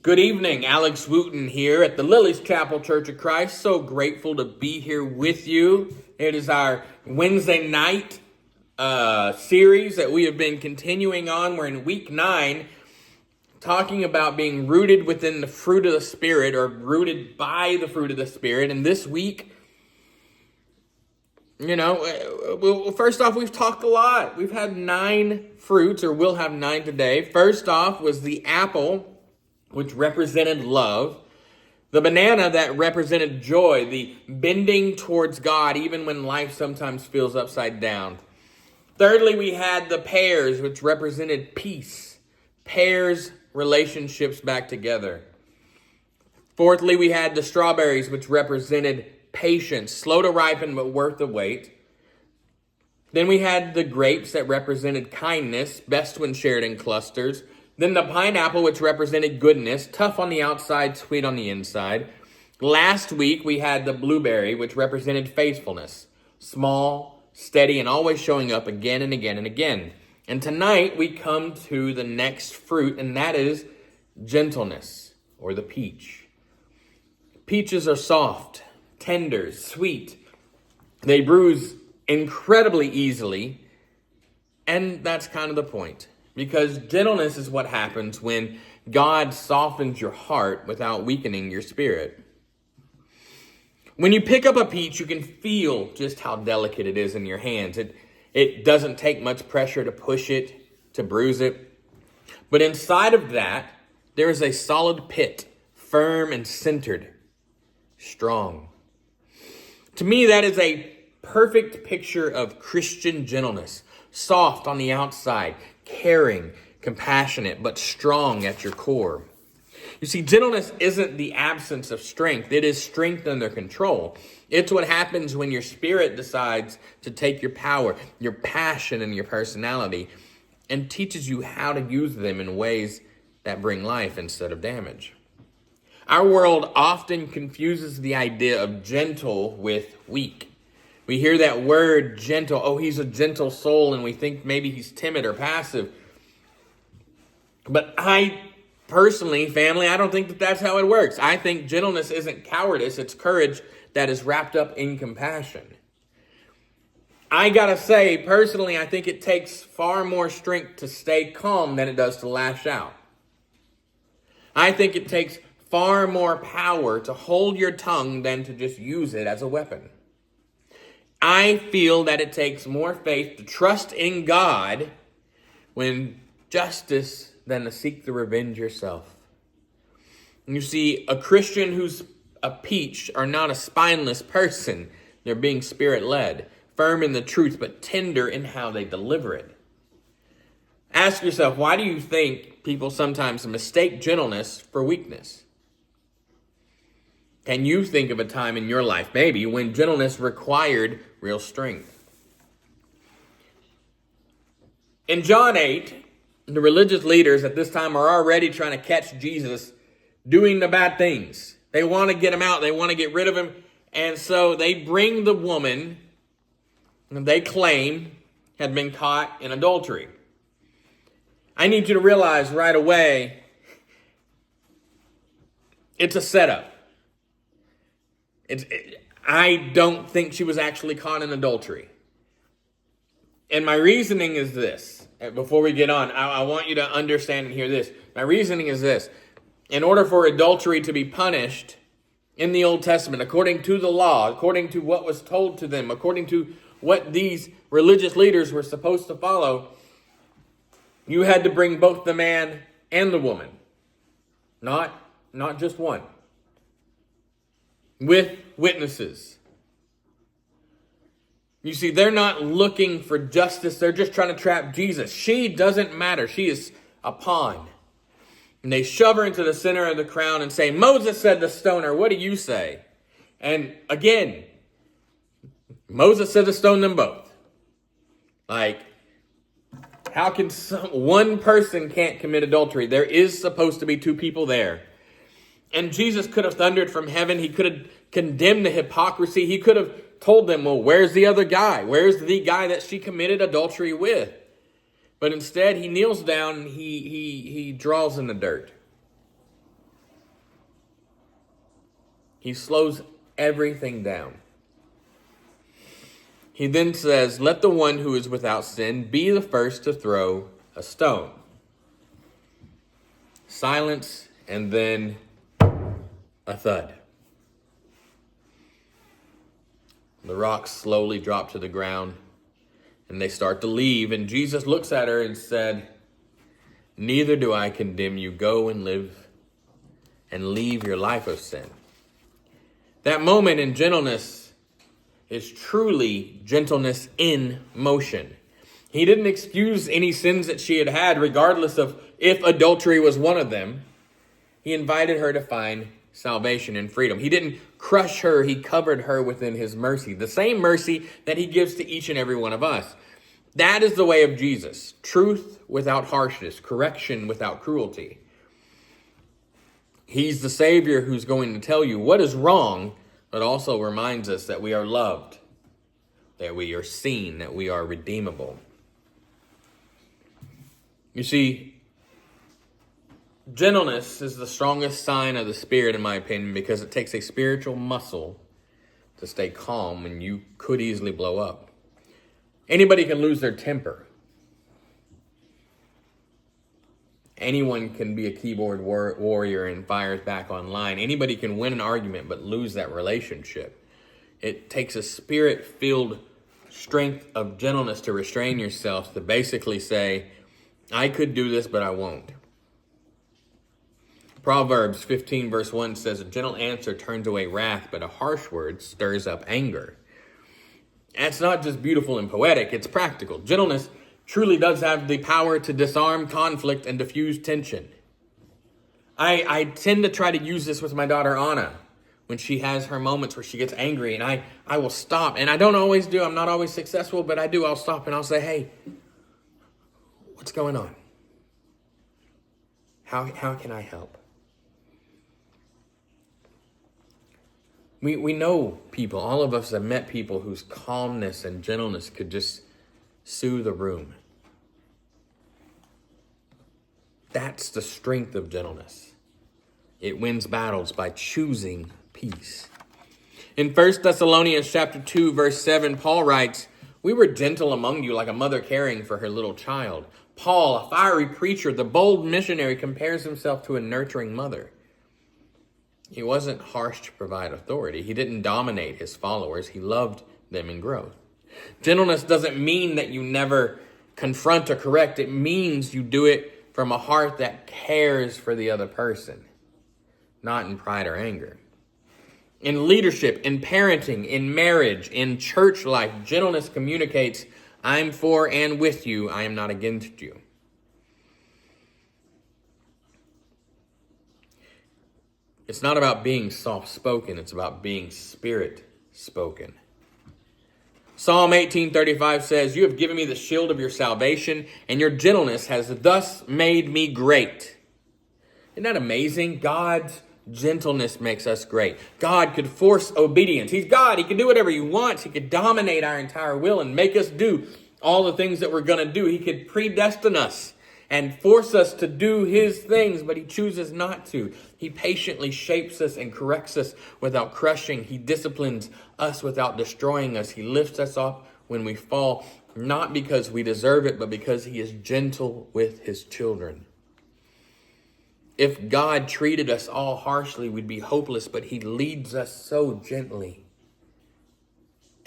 Good evening, Alex Wooten here at the Lily's Chapel Church of Christ. So grateful to be here with you. It is our Wednesday night series that we have been continuing on. We're in week 9, talking about being rooted within the fruit of the Spirit, or rooted by the fruit of the Spirit. And this week, first off, we've talked a lot. We've had 9 fruits, or we'll have 9 today. First off was the apple, which represented love. The banana, that represented joy, the bending towards God, even when life sometimes feels upside down. Thirdly, we had the pears, which represented peace. Pairs relationships back together. Fourthly, we had the strawberries, which represented patience, slow to ripen but worth the wait. Then we had the grapes that represented kindness, best when shared in clusters. Then the pineapple, which represented goodness, tough on the outside, sweet on the inside. Last week, we had the blueberry, which represented faithfulness, small, steady, and always showing up again and again and again. And tonight, we come to the next fruit, and that is gentleness, or the peach. Peaches are soft, tender, sweet. They bruise incredibly easily, and that's kind of the point. Because gentleness is what happens when God softens your heart without weakening your spirit. When you pick up a peach, you can feel just how delicate it is in your hands. It doesn't take much pressure to push it, to bruise it. But inside of that, there is a solid pit, firm and centered, strong. To me, that is a perfect picture of Christian gentleness. Soft on the outside, caring, compassionate, but strong at your core. You see, gentleness isn't the absence of strength. It is strength under control. It's what happens when your spirit decides to take your power, your passion, and your personality and teaches you how to use them in ways that bring life instead of damage. Our world often confuses the idea of gentle with weak. We hear that word gentle. Oh, he's a gentle soul, and we think maybe he's timid or passive. But I personally, family, I don't think that that's how it works. I think gentleness isn't cowardice. It's courage that is wrapped up in compassion. I gotta say, personally, I think it takes far more strength to stay calm than it does to lash out. I think it takes far more power to hold your tongue than to just use it as a weapon. I feel that it takes more faith to trust in God when justice than to seek the revenge yourself. And you see, a Christian who's a peach are not a spineless person. They're being spirit-led, firm in the truth, but tender in how they deliver it. Ask yourself, why do you think people sometimes mistake gentleness for weakness? Can you think of a time in your life, maybe, when gentleness required real strength? In John 8, the religious leaders at this time are already trying to catch Jesus doing the bad things. They want to get him out. They want to get rid of him. And so they bring the woman they claim had been caught in adultery. I need you to realize right away, it's a setup. I don't think she was actually caught in adultery. And my reasoning is this. Before we get on, I want you to understand and hear this. My reasoning is this. In order for adultery to be punished in the Old Testament, according to the law, according to what was told to them, according to what these religious leaders were supposed to follow, you had to bring both the man and the woman. Not just one. With witnesses. You see, they're not looking for justice. They're just trying to trap Jesus. She doesn't matter. She is a pawn. And they shove her into the center of the crowd and say, Moses said to stone her. What do you say? And again, Moses said to stone them both. Like, how can one person can't commit adultery? There is supposed to be 2 people there. And Jesus could have thundered from heaven. He could have condemned the hypocrisy. He could have told them, well, where's the other guy? Where's the guy that she committed adultery with? But instead, he kneels down and he draws in the dirt. He slows everything down. He then says, let the one who is without sin be the first to throw a stone. Silence, and then a thud. The rocks slowly drop to the ground, and they start to leave. And Jesus looks at her and said, neither do I condemn you. Go and live and leave your life of sin. That moment in gentleness is truly gentleness in motion. He didn't excuse any sins that she had had, regardless of if adultery was one of them. He invited her to find salvation and freedom. He didn't crush her. He covered her within his mercy, the same mercy that he gives to each and every one of us. That is the way of Jesus. Truth without harshness, correction without cruelty. He's the Savior who's going to tell you what is wrong, but also reminds us that we are loved, that we are seen, that we are redeemable. You see, gentleness is the strongest sign of the Spirit, in my opinion, because it takes a spiritual muscle to stay calm when you could easily blow up. Anybody can lose their temper. Anyone can be a keyboard warrior and fires back online. Anybody can win an argument but lose that relationship. It takes a spirit-filled strength of gentleness to restrain yourself, to basically say, I could do this, but I won't. Proverbs 15 verse 1 says, a gentle answer turns away wrath, but a harsh word stirs up anger. That's not just beautiful and poetic, it's practical. Gentleness truly does have the power to disarm conflict and diffuse tension. I tend to try to use this with my daughter Anna when she has her moments where she gets angry, and I will stop. And I don't always do. I'm not always successful, but I do. I'll stop and I'll say, hey, what's going on? How can I help? We know people, all of us have met people whose calmness and gentleness could just soothe the room. That's the strength of gentleness. It wins battles by choosing peace. In 1 Thessalonians chapter 2, verse 7, Paul writes, we were gentle among you like a mother caring for her little child. Paul, a fiery preacher, the bold missionary, compares himself to a nurturing mother. He wasn't harsh to provide authority. He didn't dominate his followers. He loved them in growth. Gentleness doesn't mean that you never confront or correct. It means you do it from a heart that cares for the other person, not in pride or anger. In leadership, in parenting, in marriage, in church life, gentleness communicates, I'm for and with you. I am not against you. It's not about being soft-spoken. It's about being spirit-spoken. Psalm 18:35 says, you have given me the shield of your salvation, and your gentleness has thus made me great. Isn't that amazing? God's gentleness makes us great. God could force obedience. He's God. He can do whatever he wants. He could dominate our entire will and make us do all the things that we're going to do. He could predestine us and force us to do his things, but he chooses not to. He patiently shapes us and corrects us without crushing. He disciplines us without destroying us. He lifts us up when we fall, not because we deserve it, but because he is gentle with his children. If God treated us all harshly, we'd be hopeless, but he leads us so gently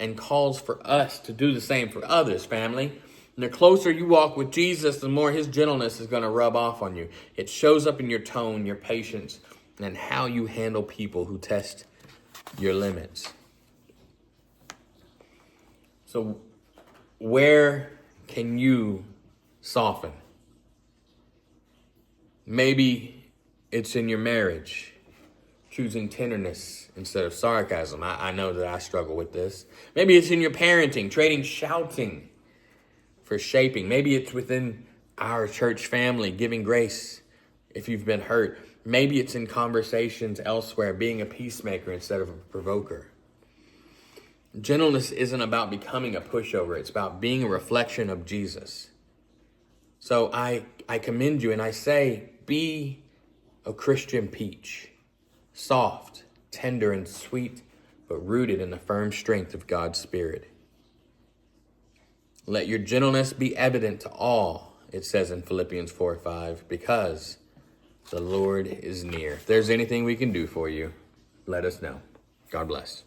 and calls for us to do the same for others, family. And the closer you walk with Jesus, the more his gentleness is going to rub off on you. It shows up in your tone, your patience, and how you handle people who test your limits. So where can you soften? Maybe it's in your marriage, choosing tenderness instead of sarcasm. I know that I struggle with this. Maybe it's in your parenting, trading shouting for shaping. Maybe it's within our church family, giving grace if you've been hurt. Maybe it's in conversations elsewhere, being a peacemaker instead of a provoker. Gentleness isn't about becoming a pushover. It's about being a reflection of Jesus. So I commend you and I say, be a Christian peach, soft, tender and sweet, but rooted in the firm strength of God's Spirit. Let your gentleness be evident to all, it says in Philippians 4:5, because the Lord is near. If there's anything we can do for you, let us know. God bless.